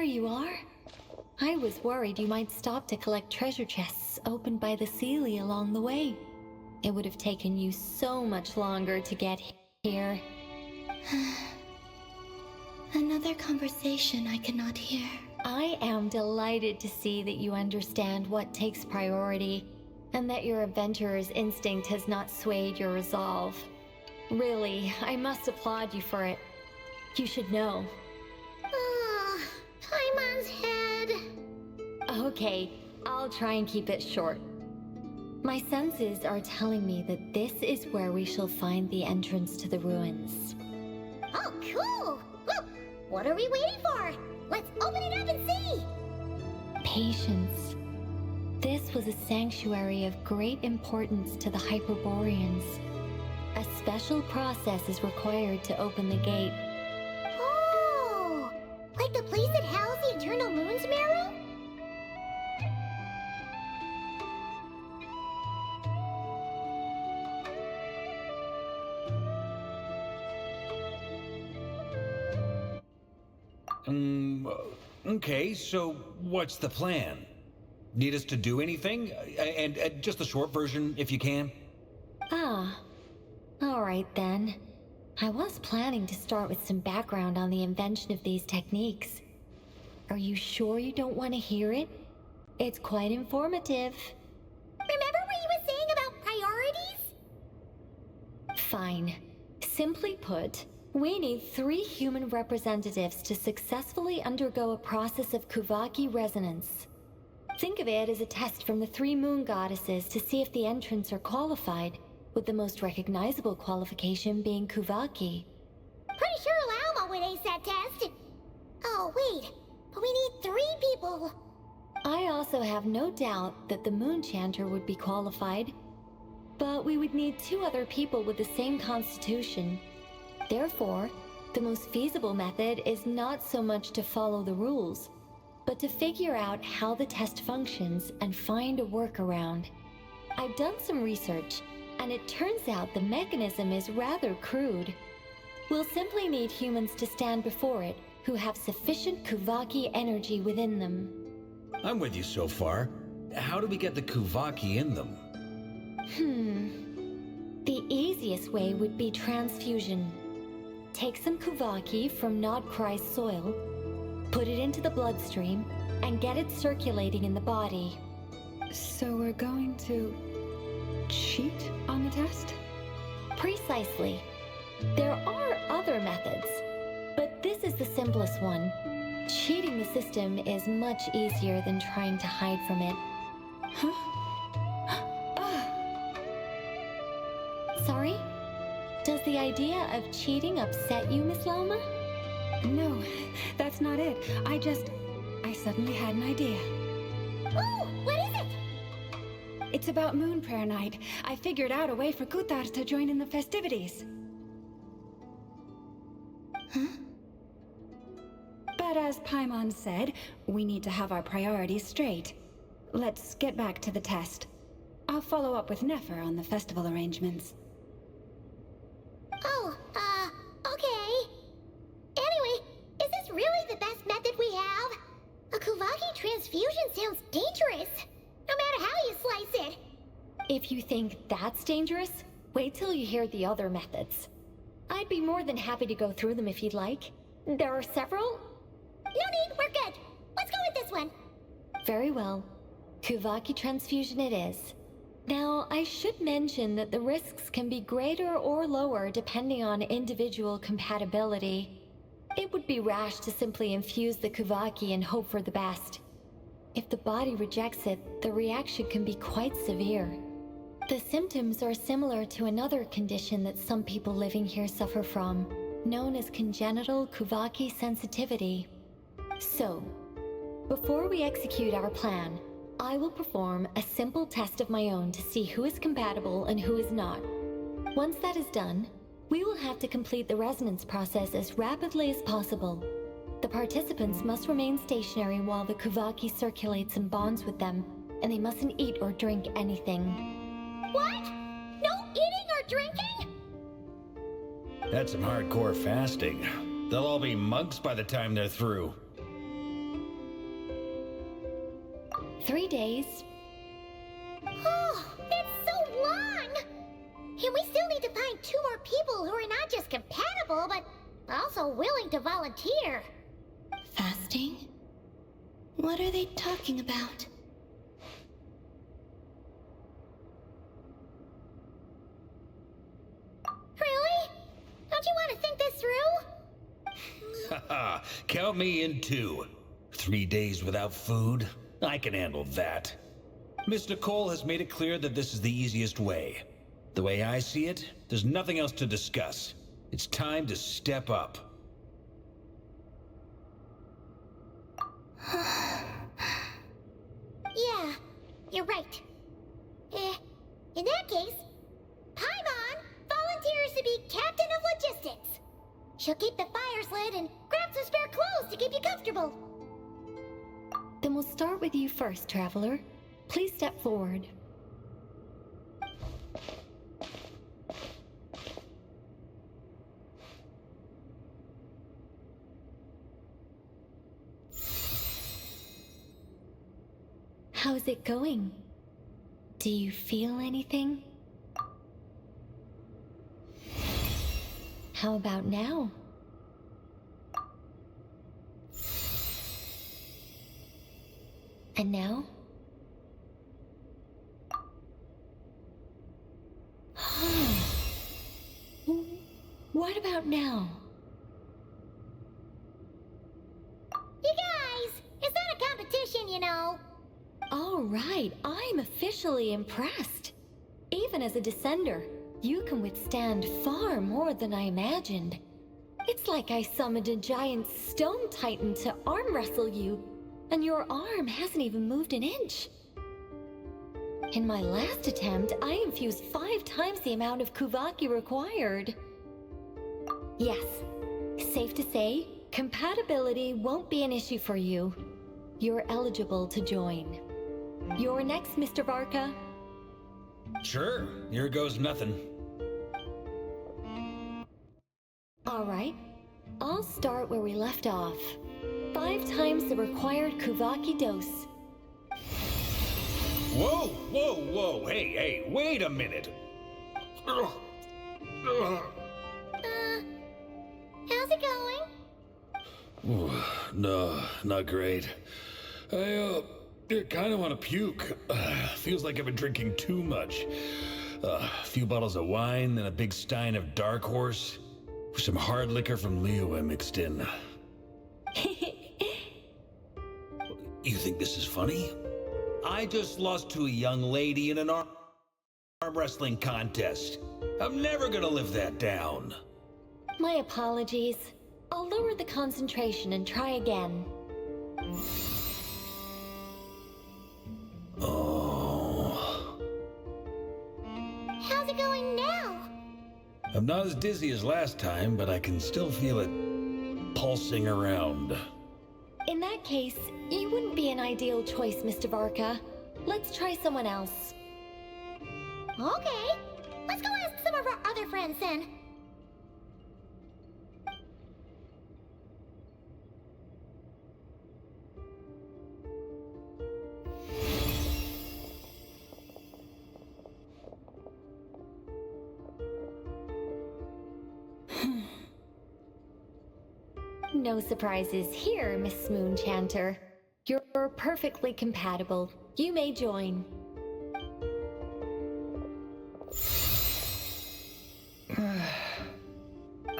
you are. I was worried you might stop to collect treasure chests opened by the Seelie along the way. It would have taken you so much longer to get here. Another conversation I cannot hear. I am delighted to see that you understand what takes priority, and that your adventurer's instinct has not swayed your resolve. Really, I must applaud you for it. You should know. Paimon's head. Okay, I'll try and keep it short. My senses are telling me that this is where we shall find the entrance to the ruins. Oh, cool! Well, what are we waiting for? Let's open it up and see! Patience. This was a sanctuary of great importance to the Hyperboreans. A special process is required to open the gate. Oh! Like the place that housed the Eternal Moon's Marrow? Okay, so what's the plan? Need us to do anything? And just the short version, if you can. Ah, all right then. I was planning to start with some background on the invention of these techniques. Are you sure you don't want to hear it? It's quite informative. Remember what you were saying about priorities? Fine. Simply put, we need 3 human representatives to successfully undergo a process of Kuvaki resonance. Think of it as a test from the 3 moon goddesses to see if the entrants are qualified, with the most recognizable qualification being Kuvaki. Pretty sure Lauma would ace that test. Oh, wait. But we need 3 people. I also have no doubt that the Moon Chanter would be qualified. But we would need 2 other people with the same constitution. Therefore, the most feasible method is not so much to follow the rules, but to figure out how the test functions and find a workaround. I've done some research, and it turns out the mechanism is rather crude. We'll simply need humans to stand before it who have sufficient Kuvaki energy within them. I'm with you so far. How do we get the Kuvaki in them? The easiest way would be transfusion. Take some Kuvaki from Nodkrai's soil, put it into the bloodstream, and get it circulating in the body. So we're going to cheat on the test? Precisely. There are other methods, but this is the simplest one. Cheating the system is much easier than trying to hide from it. Huh? Sorry? Does the idea of cheating upset you, Miss Lauma? No, that's not it. I suddenly had an idea. Ooh, what is it? It's about Moon Prayer Night. I figured out a way for Kuthar to join in the festivities. Huh? But as Paimon said, we need to have our priorities straight. Let's get back to the test. I'll follow up with Nefer on the festival arrangements. Oh, okay. Anyway, is this really the best method we have? A Kuvaki transfusion sounds dangerous, no matter how you slice it. If you think that's dangerous, wait till you hear the other methods. I'd be more than happy to go through them if you'd like. There are several. No need, we're good. Let's go with this one. Very well. Kuvaki transfusion it is. Now, I should mention that the risks can be greater or lower depending on individual compatibility. It would be rash to simply infuse the Kuvaki and hope for the best. If the body rejects it, the reaction can be quite severe. The symptoms are similar to another condition that some people living here suffer from, known as congenital Kuvaki sensitivity. So, before we execute our plan, I will perform a simple test of my own to see who is compatible and who is not. Once that is done, we will have to complete the resonance process as rapidly as possible. The participants must remain stationary while the Kuvaki circulates and bonds with them, and they mustn't eat or drink anything. What? No eating or drinking? That's some hardcore fasting. They'll all be monks by the time they're through. 3 days. Oh, it's so long! And we still need to find 2 more people who are not just compatible, but also willing to volunteer. Fasting? What are they talking about? Really? Don't you want to think this through? Haha, count me in too. 3 days without food? I can handle that. Mr. Cole has made it clear that this is the easiest way. The way I see it, there's nothing else to discuss. It's time to step up. Yeah, you're right. In that case, Paimon volunteers to be Captain of Logistics. She'll keep the fires lit and grab some spare clothes to keep you comfortable. Then we'll start with you first, Traveler. Please step forward. How's it going? Do you feel anything? How about now? And now? What about now? You guys, it's not a competition, you know. All right, I'm officially impressed. Even as a descender, you can withstand far more than I imagined. It's like I summoned a giant stone titan to arm wrestle you, and your arm hasn't even moved an inch. In my last attempt, I infused 5 times the amount of Kuvaki required. Yes, safe to say, compatibility won't be an issue for you. You're eligible to join. You're next, Mr. Varka. Sure, here goes nothing. All right, I'll start where we left off. 5 times the required Kuvaki dose. Whoa, whoa, whoa, hey, wait a minute. How's it going? Ooh, no, not great. I kind of want to puke. Feels like I've been drinking too much. A few bottles of wine, then a big stein of Dark Horse. With some hard liquor from Liyue mixed in. You think this is funny? I just lost to a young lady in an arm wrestling contest. I'm never gonna live that down. My apologies. I'll lower the concentration and try again. Oh. How's it going now? I'm not as dizzy as last time, but I can still feel it pulsing around. In that case, you wouldn't be an ideal choice, Mr. Varka. Let's try someone else. Okay, let's go ask some of our other friends then. No surprises here, Miss Moonchanter. You're perfectly compatible. You may join.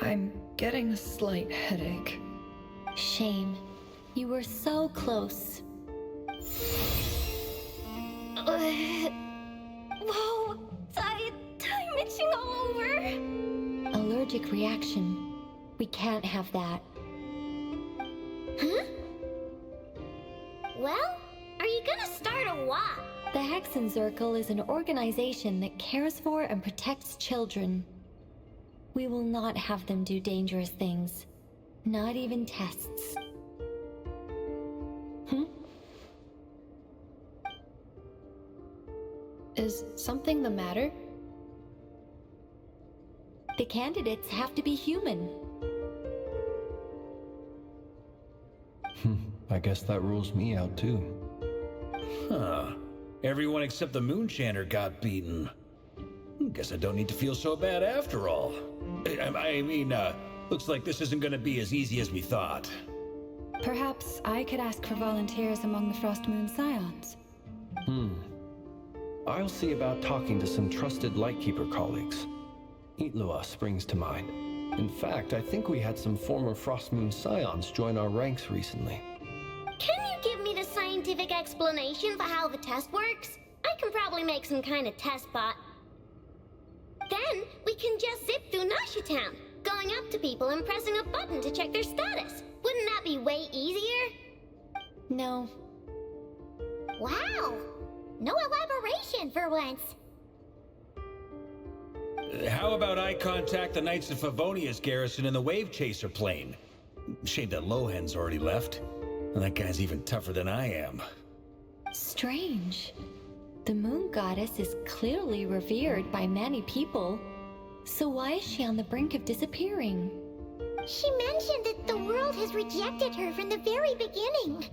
I'm getting a slight headache. Shame. You were so close. Whoa! I'm itching all over! Allergic reaction. We can't have that. Huh? Well, are you gonna start a war? The Hexen Circle is an organization that cares for and protects children. We will not have them do dangerous things. Not even tests. Is something the matter? The candidates have to be human. I guess that rules me out too. Huh. Everyone except the Moonchaner got beaten. Guess I don't need to feel so bad after all. I mean, looks like this isn't gonna be as easy as we thought. Perhaps I could ask for volunteers among the Frost Moon Scions. I'll see about talking to some trusted Lightkeeper colleagues. Itlua springs to mind. In fact, I think we had some former Frost Moon Scions join our ranks recently. Can you give me the scientific explanation for how the test works? I can probably make some kind of test bot. Then we can just zip through Nasha Town, going up to people and pressing a button to check their status. Wouldn't that be way easier? No. Wow! No elaboration for once. How about I contact the Knights of Favonia's garrison in the Wave Chaser plane? Shame that Lohan's already left. And that guy's even tougher than I am. Strange. The moon goddess is clearly revered by many people. So why is she on the brink of disappearing? She mentioned that the world has rejected her from the very beginning.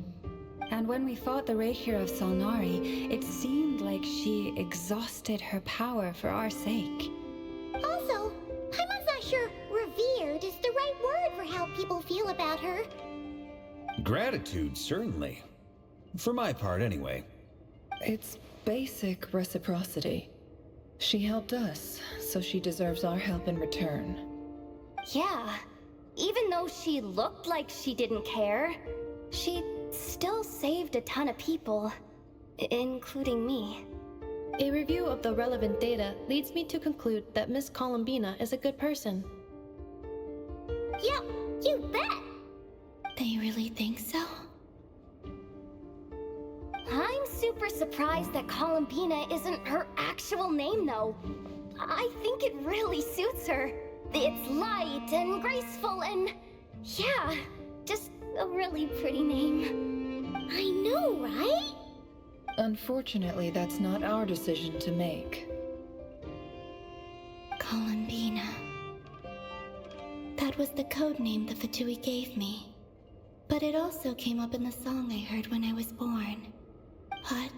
And when we fought the Rakier of Solnari, it seemed like she exhausted her power for our sake. Also, I'm not sure revered is the right word for how people feel about her. Gratitude, certainly. For my part, anyway. It's basic reciprocity. She helped us, so she deserves our help in return. Yeah. Even though she looked like she didn't care, she still saved a ton of people, including me. A review of the relevant data leads me to conclude that Miss Columbina is a good person. Yep, you bet! They really think so? I'm super surprised that Columbina isn't her actual name, though. I think it really suits her. It's light and graceful and... yeah, just a really pretty name. I know, right? Unfortunately, that's not our decision to make. Columbina. That was the code name the Fatui gave me. But it also came up in the song I heard when I was born. But...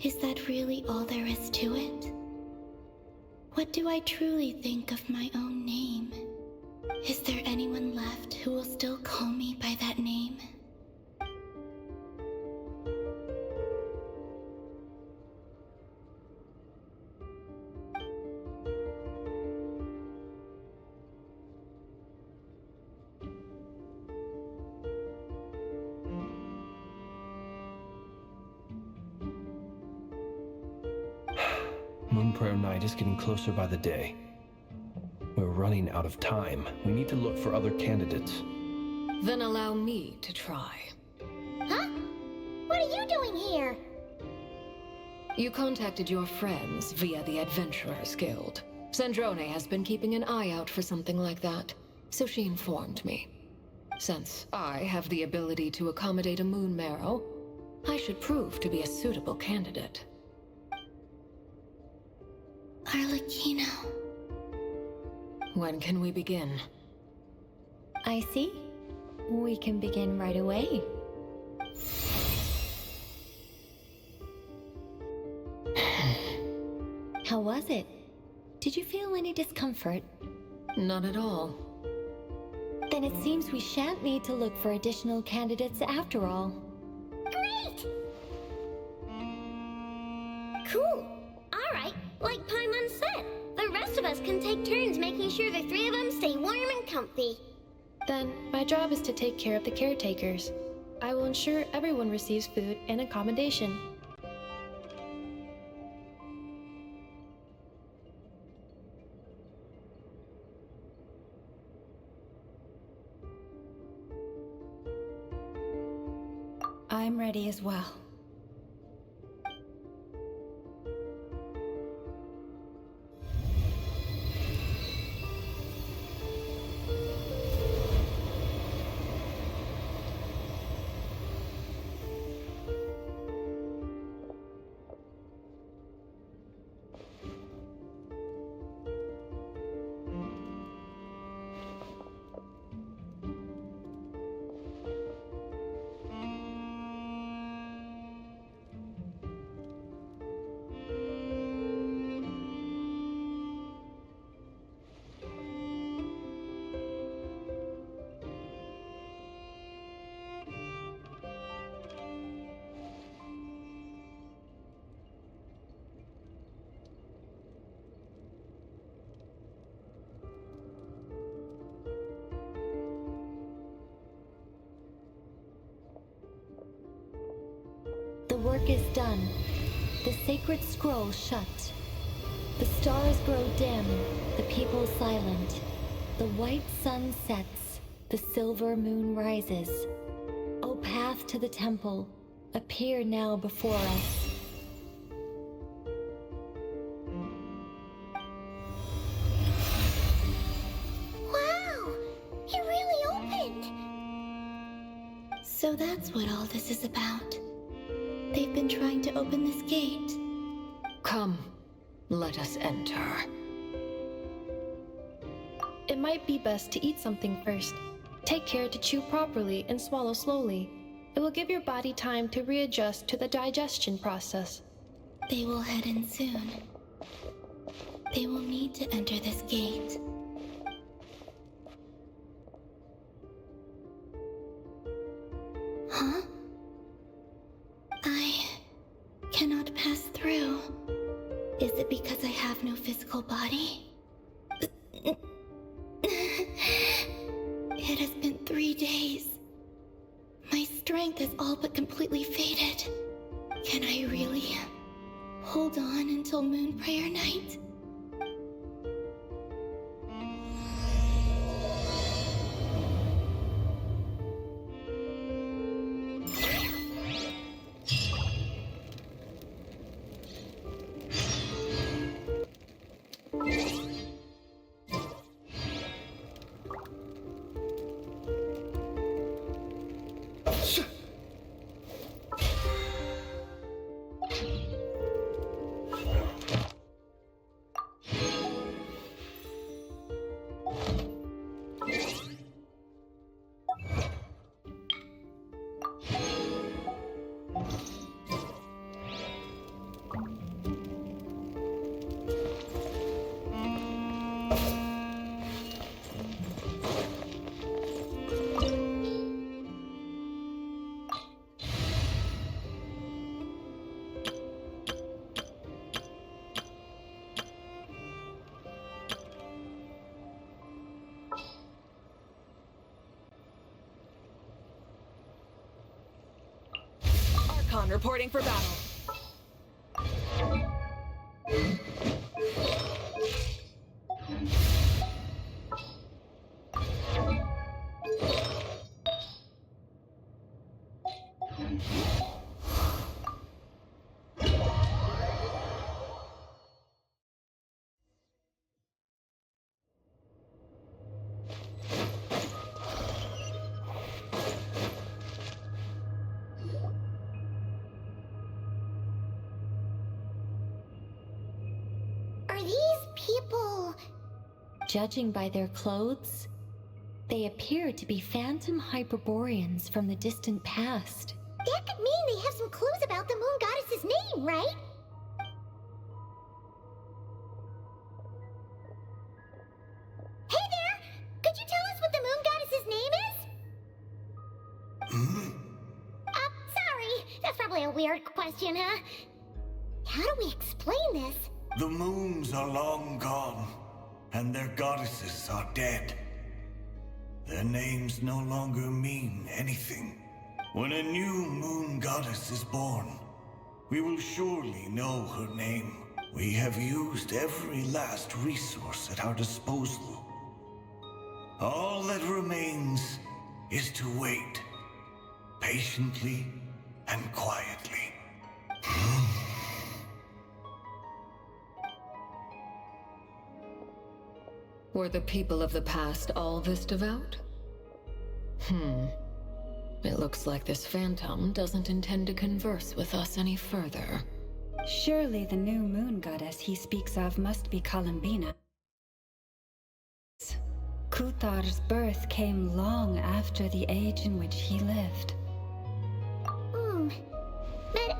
is that really all there is to it? What do I truly think of my own name? Is there anyone left who will still call me by that name? Moon Prayer Night is getting closer by the day. We're running out of time. We need to look for other candidates. Then allow me to try. Huh? What are you doing here? You contacted your friends via the Adventurers Guild. Sandrone has been keeping an eye out for something like that, so she informed me. Since I have the ability to accommodate a moon marrow, I should prove to be a suitable candidate. Arlecchino. When can we begin? I see. We can begin right away. How was it? Did you feel any discomfort? Not at all. Then it seems we shan't need to look for additional candidates after all. Great! Cool. Alright, like Paimon said, the rest of us can take turns making sure the three of them stay warm and comfy. Then, my job is to take care of the caretakers. I will ensure everyone receives food and accommodation. I'm ready as well. work is done. The sacred scroll shut. The stars grow dim, the people silent. The white sun sets, the silver moon rises. O path to the temple, appear now before us. Wow! It really opened! So that's what all this is about. They've been trying to open this gate. Come, let us enter. It might be best to eat something first. Take care to chew properly and swallow slowly. It will give your body time to readjust to the digestion process. They will head in soon. They will need to enter this gate. Huh? I cannot pass through. Is it because I have no physical body? It has been 3 days. My strength has all but completely faded. Can I really hold on until Moon Prayer Night? Archon reporting for battle. Are these people... Judging by their clothes, they appear to be phantom Hyperboreans from the distant past. That could mean they have some clues about the moon goddess's name, right? Hey there! Could you tell us what the moon goddess's name is? Sorry. That's probably a weird question, huh? How do we explain this? The moons are long gone, and their goddesses are dead. Their names no longer mean anything. When a new moon goddess is born, we will surely know her name. We have used every last resource at our disposal. All that remains is to wait, patiently and quietly. Were the people of the past all this devout? It looks like this phantom doesn't intend to converse with us any further. Surely the new moon goddess he speaks of must be Columbina. Kuthar's birth came long after the age in which he lived. But,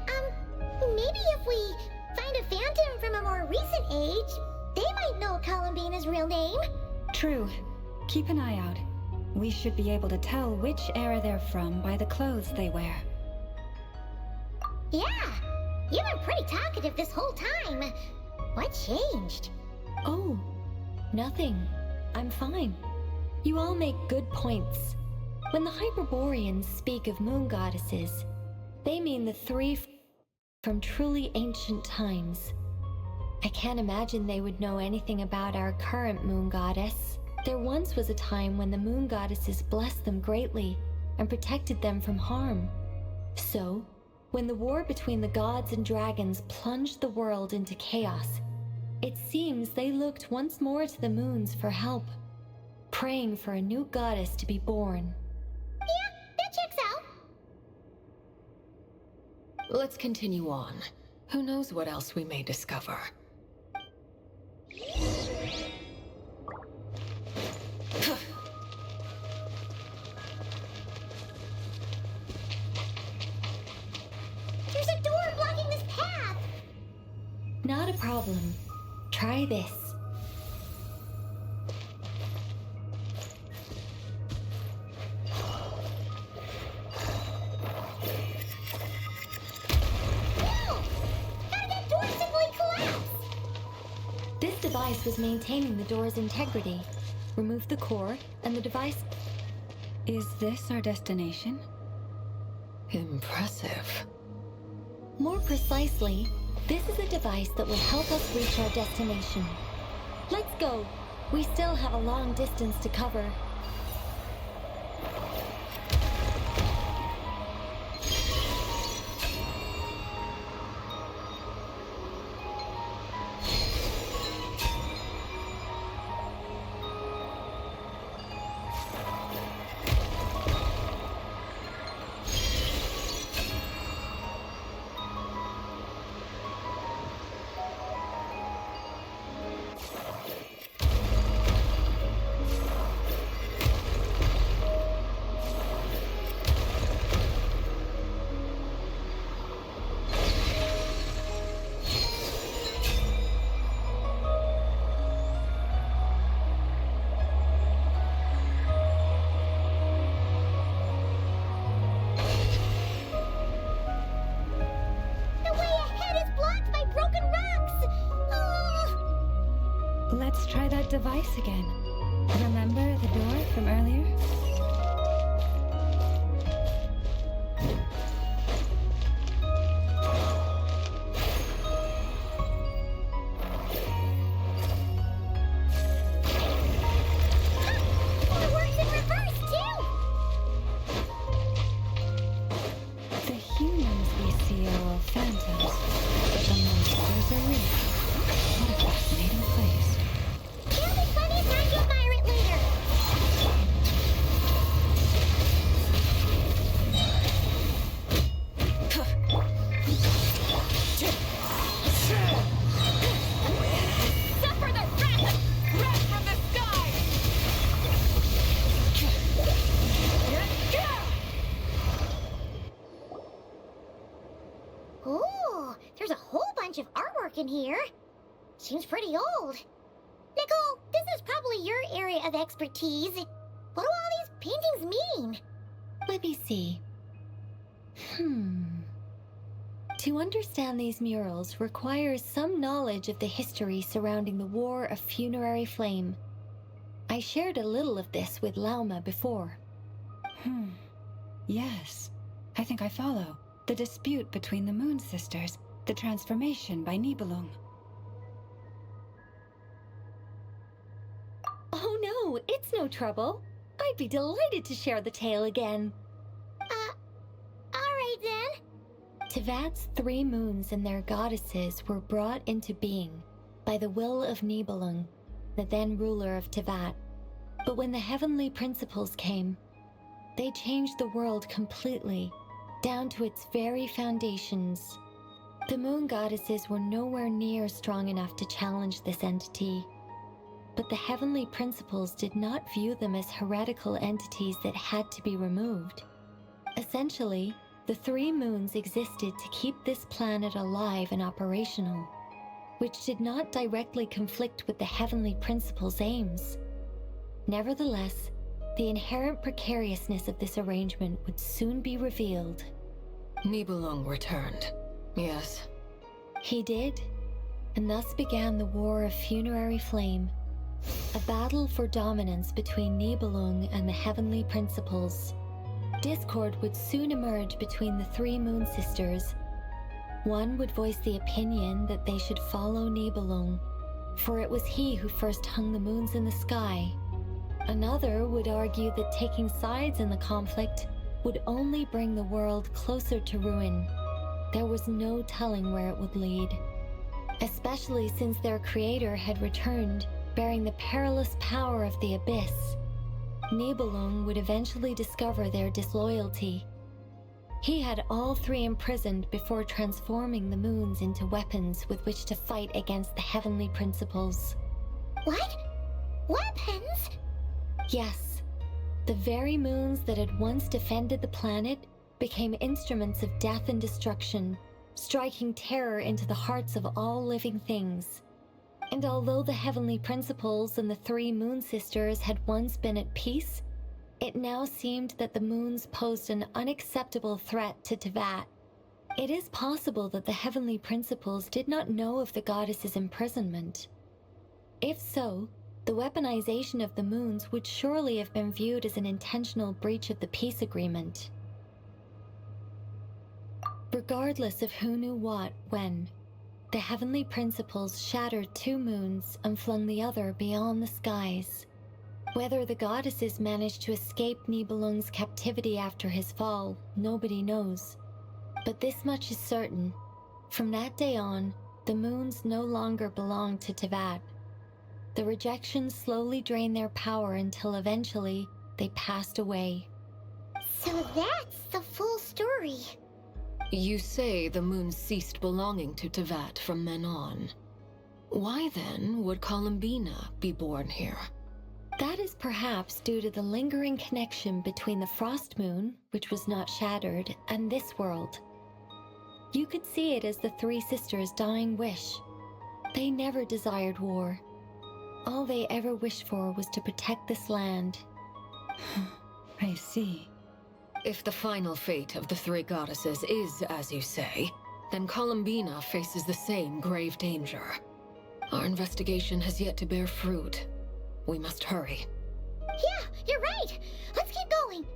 maybe if we find a phantom from a more recent age, they might know Columbina's real name. True. Keep an eye out. We should be able to tell which era they're from by the clothes they wear. Yeah, you've been pretty talkative this whole time. What changed? Oh, nothing. I'm fine. You all make good points. When the Hyperboreans speak of moon goddesses, they mean the three from truly ancient times. I can't imagine they would know anything about our current moon goddess. There once was a time when the moon goddesses blessed them greatly and protected them from harm. So, when the war between the gods and dragons plunged the world into chaos, it seems they looked once more to the moons for help, praying for a new goddess to be born. Yeah, that checks out. Let's continue on. Who knows what else we may discover? There's a door blocking this path. Not a problem. Try this. This device was maintaining the door's integrity. Remove the core, and the device... Is this our destination? Impressive. More precisely, this is a device that will help us reach our destination. Let's go. We still have a long distance to cover. Let's try that device again. Remember the door from earlier? It works in reverse, too! The humans we see are all phantoms, but the monsters are real. What a fascinating place. There'll be plenty of time to admire it later. Suffer the wrath from the sky! Ooh, there's a whole bunch of artwork in here. Seems pretty old. Nicole, this is probably your area of expertise. What do all these paintings mean? Let me see. To understand these murals requires some knowledge of the history surrounding the War of Funerary Flame. I shared a little of this with Lauma before. Yes, I think I follow. The dispute between the Moon Sisters, the transformation by Nibelung. Oh no, it's no trouble. I'd be delighted to share the tale again. Alright then. Tevat's 3 moons and their goddesses were brought into being by the will of Nibelung, the then ruler of Tevat. But when the heavenly principles came, they changed the world completely, down to its very foundations. The moon goddesses were nowhere near strong enough to challenge this entity. But the heavenly principles did not view them as heretical entities that had to be removed. Essentially, the 3 moons existed to keep this planet alive and operational, which did not directly conflict with the heavenly principles' aims. Nevertheless, the inherent precariousness of this arrangement would soon be revealed. Nibelung returned. Yes. He did, and thus began the War of Funerary Flame, a battle for dominance between Nibelung and the heavenly principles. Discord would soon emerge between the 3 moon sisters, One would voice the opinion that they should follow Nibelung, for it was he who first hung the moons in the sky. Another would argue that taking sides in the conflict would only bring the world closer to ruin. There was no telling where it would lead, especially since their creator had returned, bearing the perilous power of the Abyss. Nibelung would eventually discover their disloyalty. He had all three imprisoned before transforming the moons into weapons with which to fight against the heavenly principles. What? Weapons? Yes. The very moons that had once defended the planet became instruments of death and destruction, striking terror into the hearts of all living things. And although the heavenly principles and the three moon sisters had once been at peace, it now seemed that the moons posed an unacceptable threat to Teyvat. It is possible that the heavenly principles did not know of the goddess's imprisonment. If so, the weaponization of the moons would surely have been viewed as an intentional breach of the peace agreement. Regardless of who knew what, when, the heavenly principles shattered two moons and flung the other beyond the skies. Whether the goddesses managed to escape Nibelung's captivity after his fall, nobody knows. But this much is certain. From that day on, the moons no longer belonged to Teyvat. The rejection slowly drained their power until eventually they passed away. So that's the full story. You say the moon ceased belonging to Teyvat from then on. Why then would Columbina be born here? That is perhaps due to the lingering connection between the Frost Moon, which was not shattered, and this world. You could see it as the three sisters' dying wish. They never desired war. All they ever wished for was to protect this land. I see. If the final fate of the three goddesses is as you say, then Columbina faces the same grave danger. Our investigation has yet to bear fruit. We must hurry. Yeah, you're right. Let's keep going.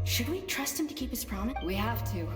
Should we trust him to keep his promise? We have to.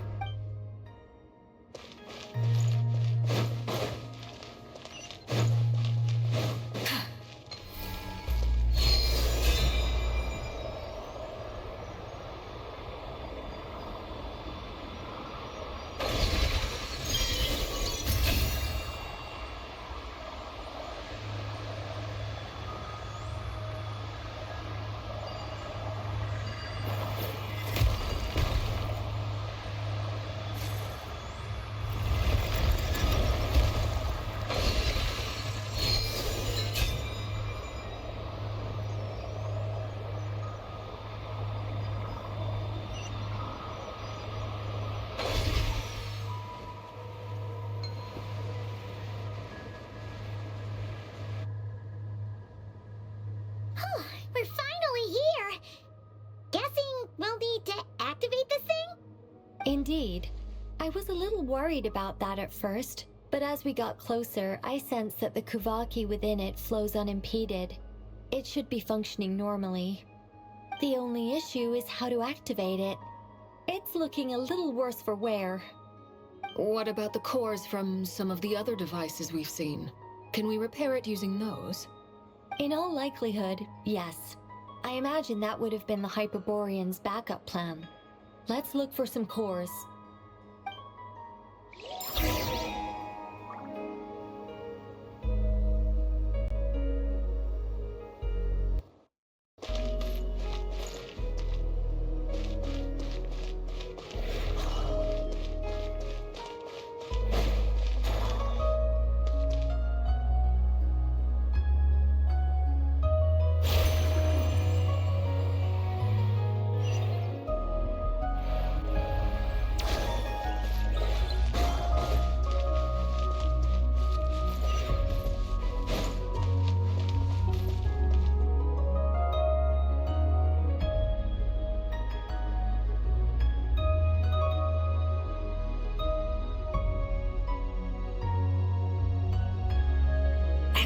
We're finally here! Guessing we'll need to activate this thing? Indeed. I was a little worried about that at first, but as we got closer, I sensed that the Kuvaki within it flows unimpeded. It should be functioning normally. The only issue is how to activate it. It's looking a little worse for wear. What about the cores from some of the other devices we've seen? Can we repair it using those? In all likelihood, yes. I imagine that would have been the Hyperborean's backup plan. Let's look for some cores.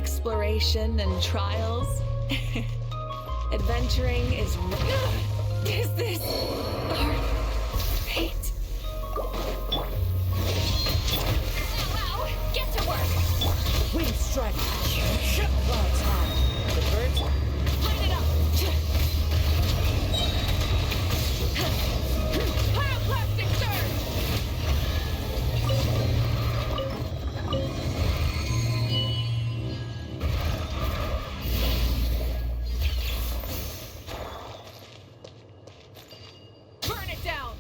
exploration and trials. Adventuring is this our fate? Wow! Get to work! Wind strike! Clouds high! The birds... Light it up! Pyroclastic surge! Burn it down!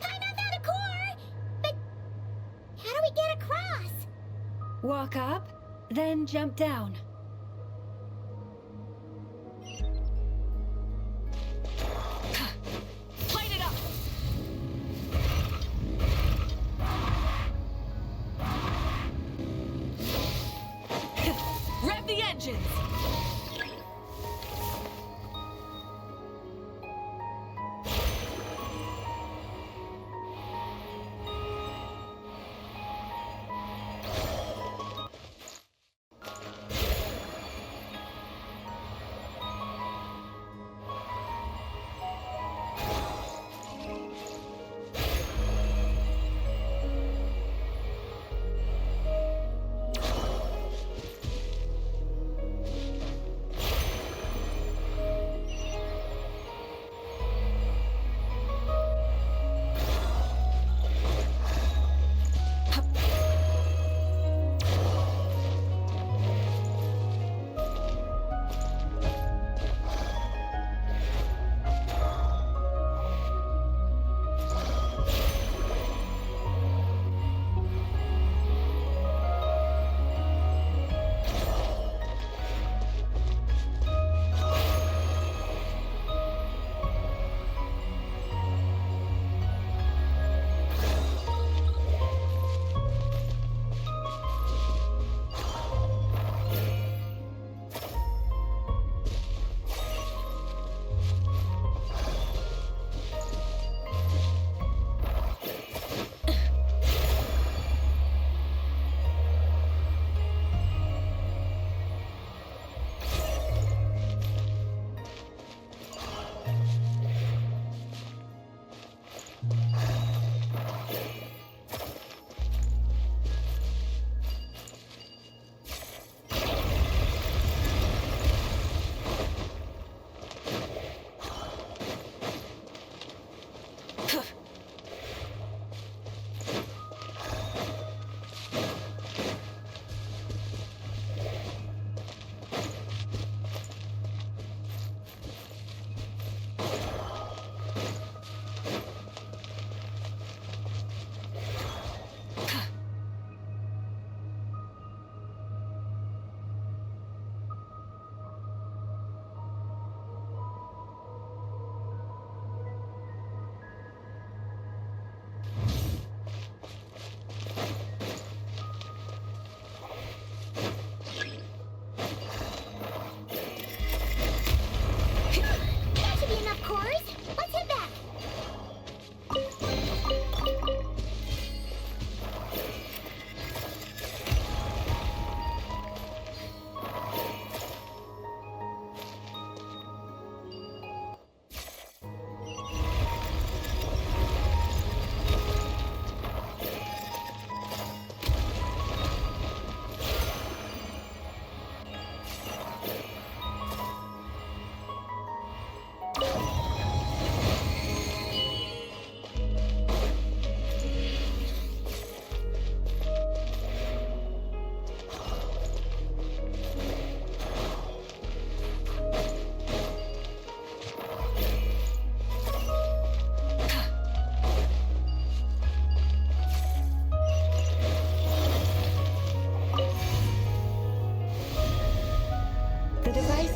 Paimon found a core! But how do we get across? Walk up, then jump down. Light it up! Rev the engines!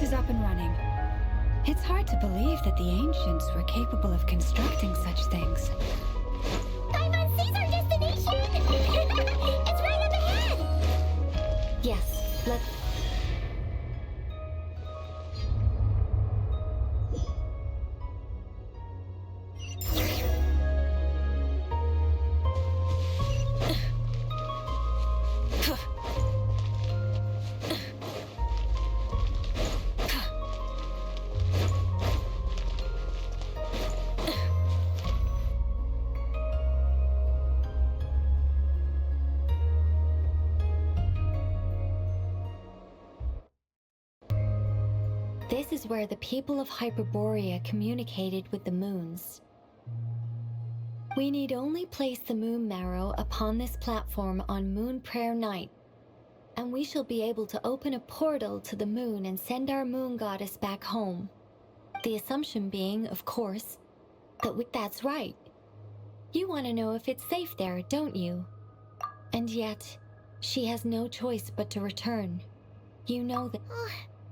is up and running. It's hard to believe that the ancients were capable of constructing such things. Paimon sees our destination! It's right up ahead! Yes, let's... This is where the people of Hyperborea communicated with the moons. We need only place the moon marrow upon this platform on Moon Prayer Night, and we shall be able to open a portal to the moon and send our moon goddess back home. The assumption being, of course, that's right. You want to know if it's safe there, don't you? And yet, she has no choice but to return. You know that...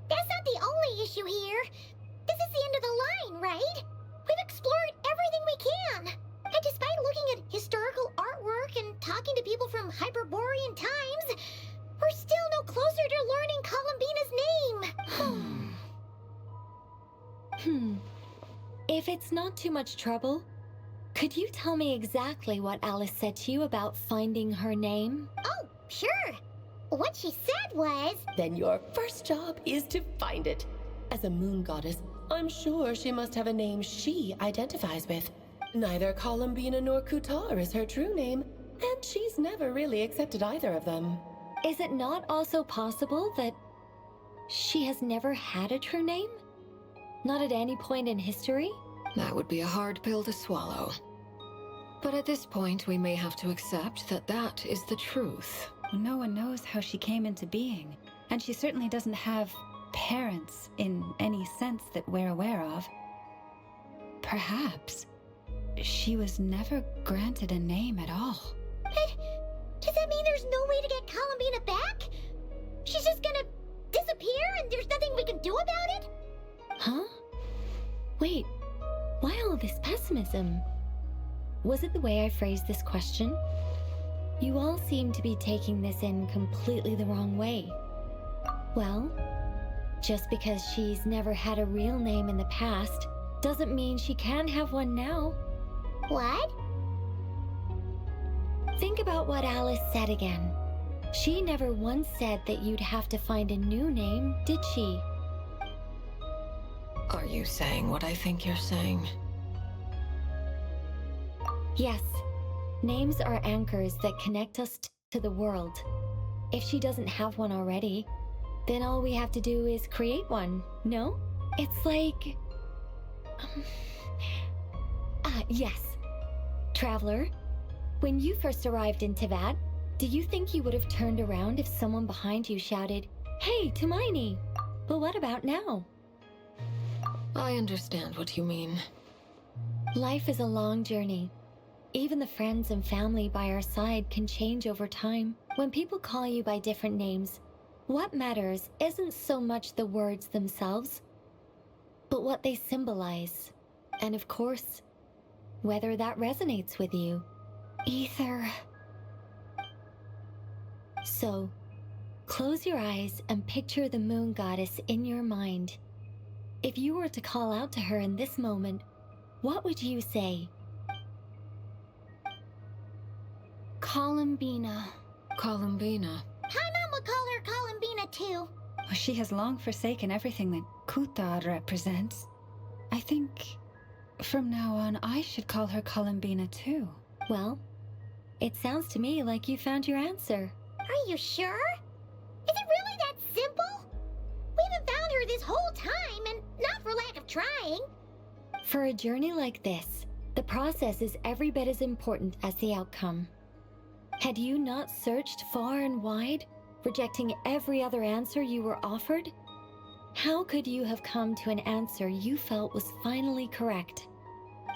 That's not the only issue here. This is the end of the line, right? We've explored everything we can. And despite looking at historical artwork and talking to people from Hyperborean times, we're still no closer to learning Columbina's name. If it's not too much trouble, could you tell me exactly what Alice said to you about finding her name? Oh, sure. What she said was... Then your first job is to find it. As a moon goddess, I'm sure she must have a name she identifies with. Neither Columbina nor Kutar is her true name, and she's never really accepted either of them. Is it not also possible that she has never had a true name? Not at any point in history? That would be a hard pill to swallow. But at this point, we may have to accept that that is the truth. No one knows how she came into being, and she certainly doesn't have parents in any sense that we're aware of. Perhaps she was never granted a name at all. But does that mean there's no way to get Columbina back? She's just gonna disappear and there's nothing we can do about it? Huh? Wait, why all this pessimism? Was it the way I phrased this question? You all seem to be taking this in completely the wrong way. Well, just because she's never had a real name in the past doesn't mean she can't have one now. What? Think about what Alice said again. She never once said that you'd have to find a new name, did she? Are you saying what I think you're saying? Yes. Names are anchors that connect us to the world. If she doesn't have one already, then all we have to do is create one, no? It's like... yes. Traveler, when you first arrived in Tevat, do you think you would have turned around if someone behind you shouted, "Hey, Tumaini"? But what about now? I understand what you mean. Life is a long journey. Even the friends and family by our side can change over time. When people call you by different names, what matters isn't so much the words themselves, but what they symbolize. And of course, whether that resonates with you. Ether. So, close your eyes and picture the moon goddess in your mind. If you were to call out to her in this moment, what would you say? Columbina. Columbina. Paimon would call her Columbina too. Well, she has long forsaken everything that Kutar represents. I think from now on I should call her Columbina too. Well, it sounds to me like you found your answer. Are you sure? Is it really that simple? We haven't found her this whole time, and not for lack of trying. For a journey like this, the process is every bit as important as the outcome. Had you not searched far and wide, rejecting every other answer you were offered? How could you have come to an answer you felt was finally correct?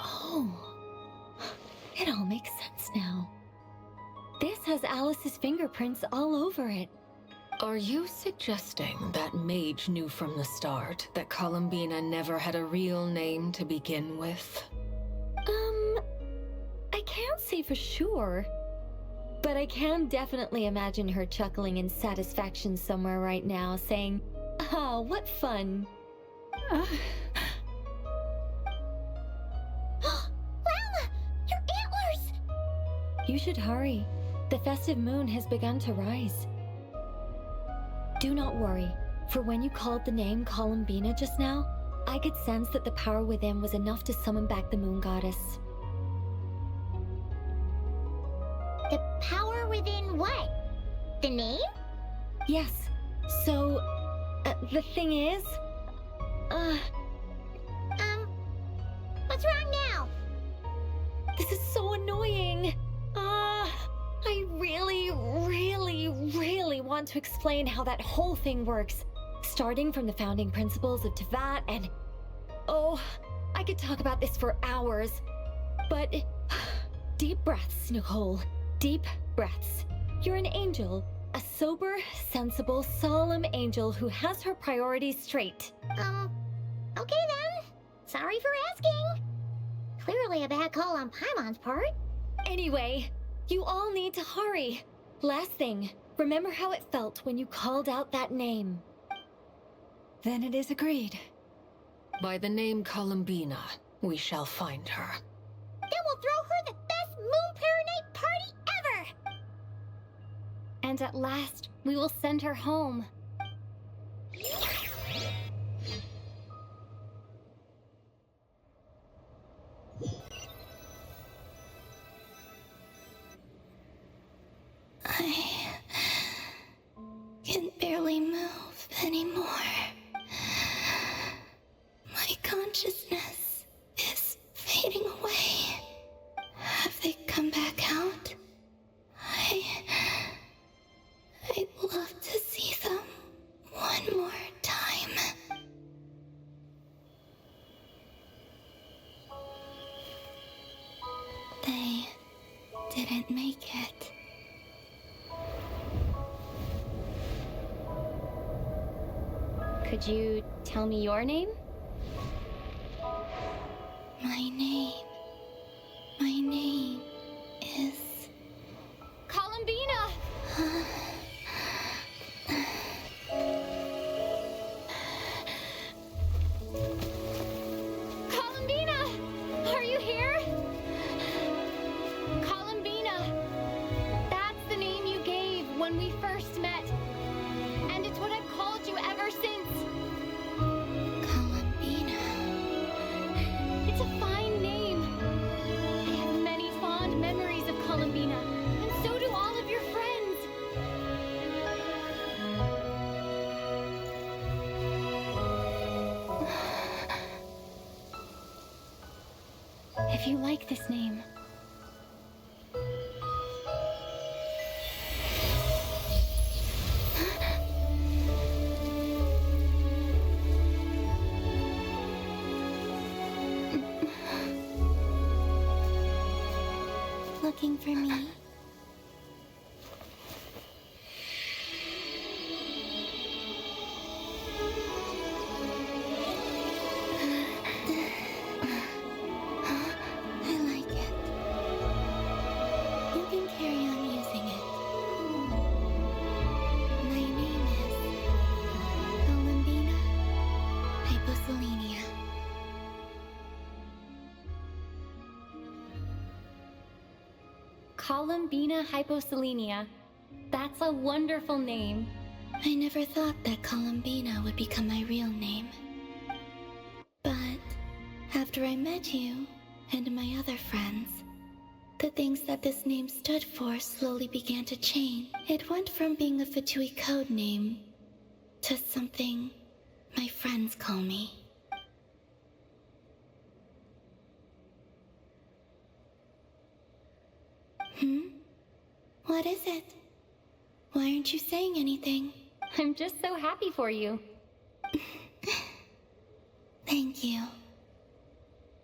Oh, it all makes sense now. This has Alice's fingerprints all over it. Are you suggesting that mage knew from the start that Columbina never had a real name to begin with? I can't say for sure. But I can definitely imagine her chuckling in satisfaction somewhere right now, saying, "Ah, what fun." Lama! Your antlers! You should hurry. The festive moon has begun to rise. Do not worry, for when you called the name Columbina just now, I could sense that the power within was enough to summon back the moon goddess. The power within what? The name? Yes. So, the thing is... What's wrong now? This is so annoying. I really want to explain how that whole thing works. Starting from the founding principles of Tevat and... Oh, I could talk about this for hours. But... Deep breaths, Nicole. Deep breaths. You're an angel. A sober, sensible, solemn angel who has her priorities straight. Okay then. Sorry for asking. Clearly a bad call on Paimon's part. Anyway, you all need to hurry. Last thing, remember how it felt when you called out that name. Then it is agreed. By the name Columbina, we shall find her. Then we'll throw her the best Moon Paranite party ever! And at last, we will send her home. I can barely move anymore. My consciousness is fading away. Have they come back out? I'd love to see them one more time. They didn't make it. Could you tell me your name? My name is... Columbina! Columbina! Are you here? Columbina! That's the name you gave when we first met. And it's what I've called you ever since. Columbina. It's a fine name. I have many fond memories of Columbina, and so do all of your friends. If you like this name. Looking for me? I like it. You can carry on using it. My name is Columbina Hyposelenia. Columbina Hyposelenia. That's a wonderful name. I never thought that Columbina would become my real name. But after I met you and my other friends, the things that this name stood for slowly began to change. It went from being a Fatui code name to something my friends call me. What is it? Why aren't you saying anything? I'm just so happy for you. Thank you.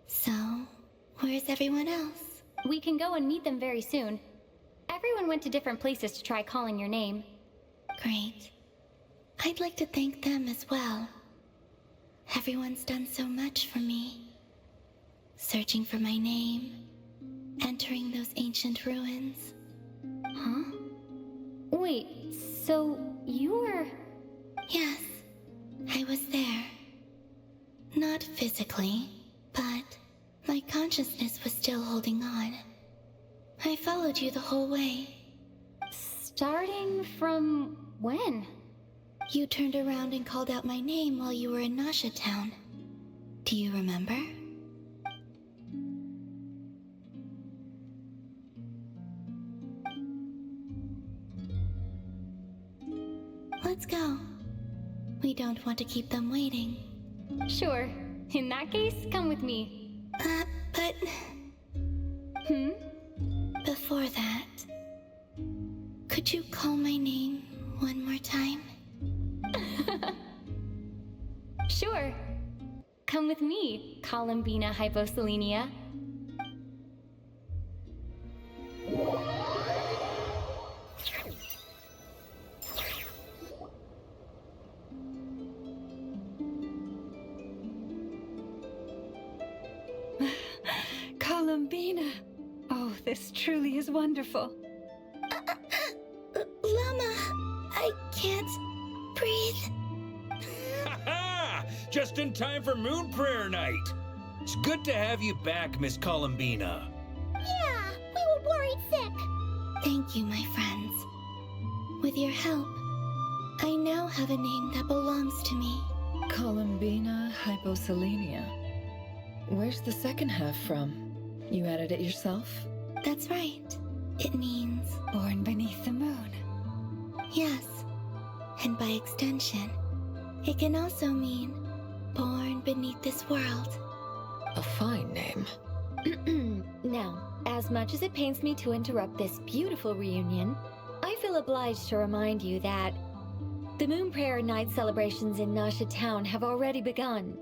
So, where's everyone else? We can go and meet them very soon. Everyone went to different places to try calling your name. Great. I'd like to thank them as well. Everyone's done so much for me. Searching for my name, entering those ancient ruins. Huh? Wait, so you were... Yes, I was there. Not physically, but my consciousness was still holding on. I followed you the whole way. Starting from when? You turned around and called out my name while you were in Nasha Town. Do you remember? Let's go. We don't want to keep them waiting. Sure. In that case, come with me. But... Before that, could you call my name one more time? Sure. Come with me, Columbina Hyposelenia. Columbina! Oh, this truly is wonderful. Llama, I can't breathe. Ha-ha! Just in time for Moon Prayer Night. It's good to have you back, Miss Columbina. Yeah, we were worried sick. Thank you, my friends. With your help, I now have a name that belongs to me. Columbina Hyposelenia. Where's the second half from? You added it yourself? That's right. It means... Born beneath the moon. Yes. And by extension, it can also mean born beneath this world. A fine name. Now, as much as it pains me to interrupt this beautiful reunion, I feel obliged to remind you that the Moon Prayer Night celebrations in Nasha Town have already begun.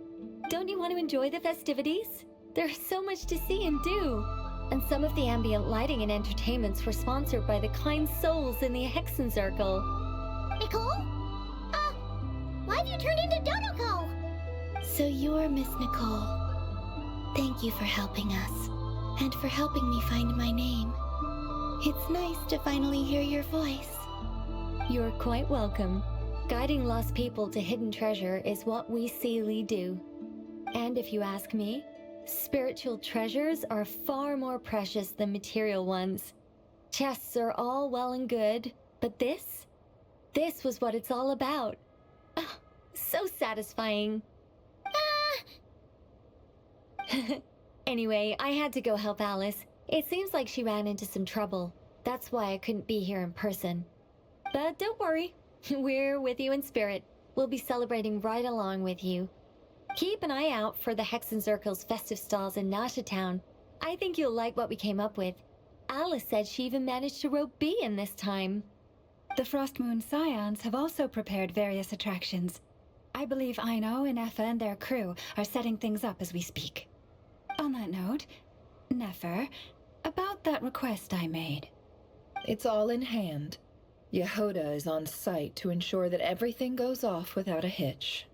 Don't you want to enjoy the festivities? There's so much to see and do. And some of the ambient lighting and entertainments were sponsored by the kind souls in the Hexen Circle. Nicole? Why have you turned into Donoko? So you're Miss Nicole. Thank you for helping us, and for helping me find my name. It's nice to finally hear your voice. You're quite welcome. Guiding lost people to hidden treasure is what we Seelie do. And if you ask me, spiritual treasures are far more precious than material ones. Chests are all well and good, but this was what it's all about. Oh, so satisfying. Anyway, I had to go help Alice. It seems like she ran into some trouble. That's why I couldn't be here in person. But don't worry, we're with you in spirit. We'll be celebrating right along with you. Keep an eye out for the Hexen Circle's festive stalls in Nasha Town. I think you'll like what we came up with. Alice said she even managed to rope B in this time. The Frost Moon Scions have also prepared various attractions. I believe Aino and Effa and their crew are setting things up as we speak. On that note, Nefer, about that request I made. It's all in hand. Yehoda is on site to ensure that everything goes off without a hitch.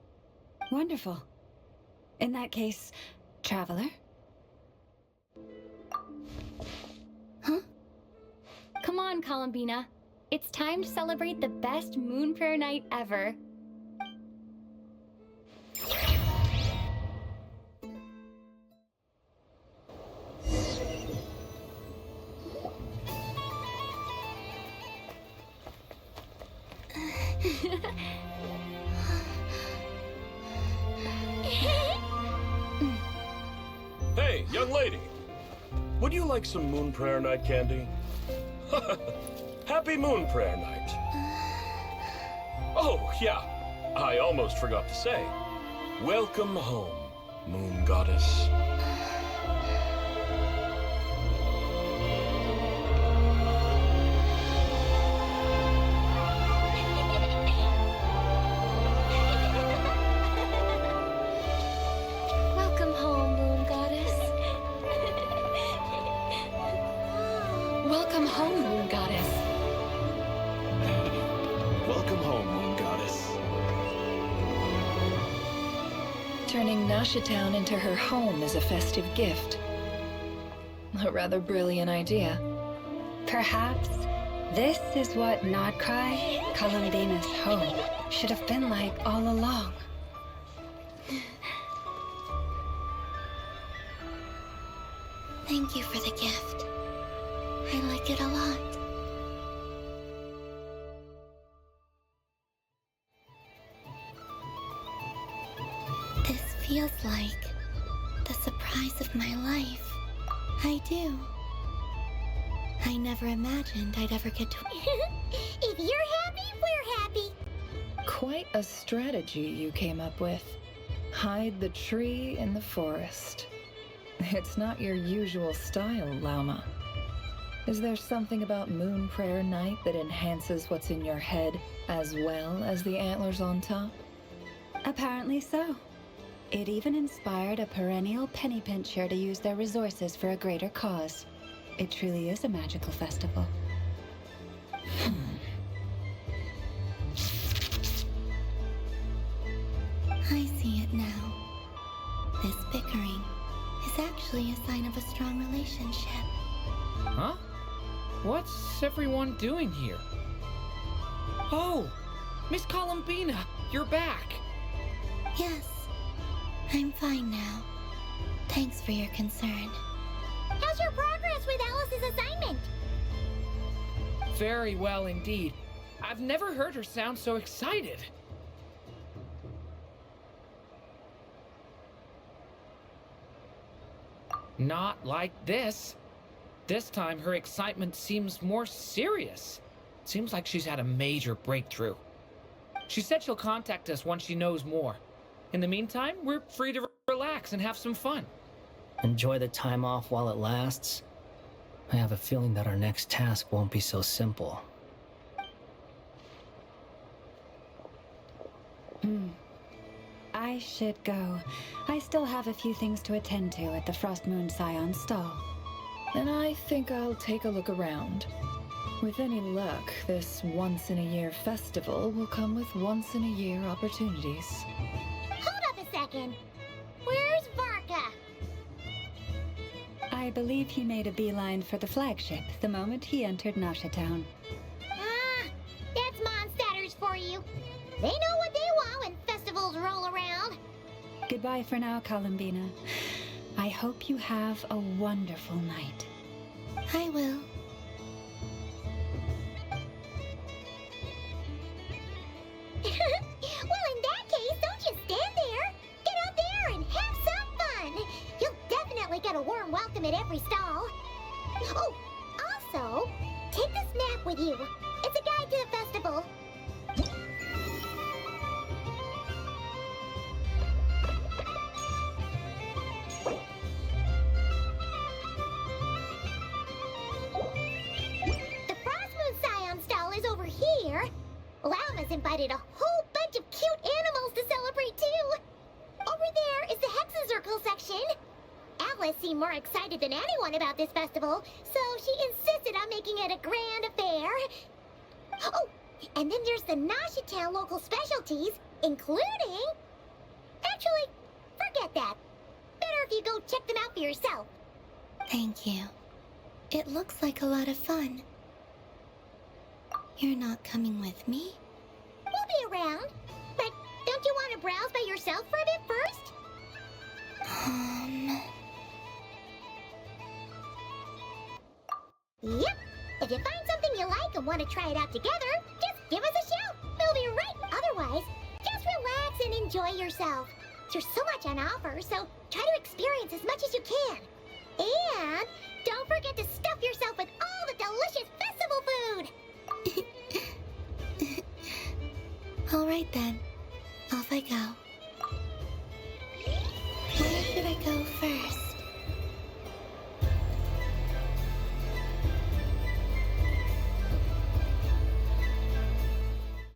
Wonderful. In that case, Traveler? Huh? Come on, Columbina. It's time to celebrate the best Moon Prayer Night ever. Hey, young lady. Would you like some Moon Prayer Night candy? Happy Moon Prayer Night. Oh, yeah. I almost forgot to say. Welcome home, Moon Goddess. Welcome home, Moon Goddess. Welcome home, Moon Goddess. Welcome home, Moon Goddess. turning Nashitown into her home is a festive gift. A rather brilliant idea. Perhaps this is what Nodcry, Columbina's home, should have been like all along. Thank you for the gift. I like it a lot. This feels like the surprise of my life. I do. I never imagined I'd ever get to... If you're happy, we're happy. Quite a strategy you came up with. Hide the tree in the forest. It's not your usual style, Llama. Is there something about Moon Prayer Night that enhances what's in your head as well as the antlers on top? Apparently so. It even inspired a perennial penny pincher to use their resources for a greater cause. It truly is a magical festival. I see it now. This bickering is actually a sign of a strong relationship. Huh? What's everyone doing here? Oh! Miss Columbina, you're back! Yes, I'm fine now. Thanks for your concern. How's your progress with Alice's assignment? Very well indeed. I've never heard her sound so excited. Not like this. This time her excitement seems more serious. Seems like she's had a major breakthrough. She said she'll contact us once she knows more. In the meantime, we're free to relax and have some fun. Enjoy the time off while it lasts. I have a feeling that our next task won't be so simple. I should go. I still have a few things to attend to at the Frost Moon Scion stall. And I think I'll take a look around. With any luck, this once-in-a-year festival will come with once-in-a-year opportunities. Hold up a second. Where's Varka? I believe he made a beeline for the flagship the moment he entered Nashitown. Ah, that's Mondstatters for you. They know what they want when festivals roll around. Goodbye for now, Columbina. I hope you have a wonderful night. I will. Well, in that case, don't just stand there. Get out there and have some fun. You'll definitely get a warm welcome at every stall. Oh, also, take this map with you. It's a guide to the festival. The Frost Moon Scion stall is over here. Llama's invited a whole bunch of cute animals to celebrate too. Over there is the Hexacircle section. Alice seemed more excited than anyone about this festival, so she insisted on making it a grand affair. Oh, and then there's the Nashitown local specialties, including... Actually, forget that. Better if you go check them out for yourself. Thank you. It looks like a lot of fun. You're not coming with me? We'll be around. But don't you want to browse by yourself for a bit first? Yep. If you find something you like and want to try it out together, just give us a shout. We'll be right. Otherwise, just relax and enjoy yourself. There's so much on offer, so try to experience as much as you can. And don't forget to stuff yourself with all the delicious festival food. All right then. Off I go.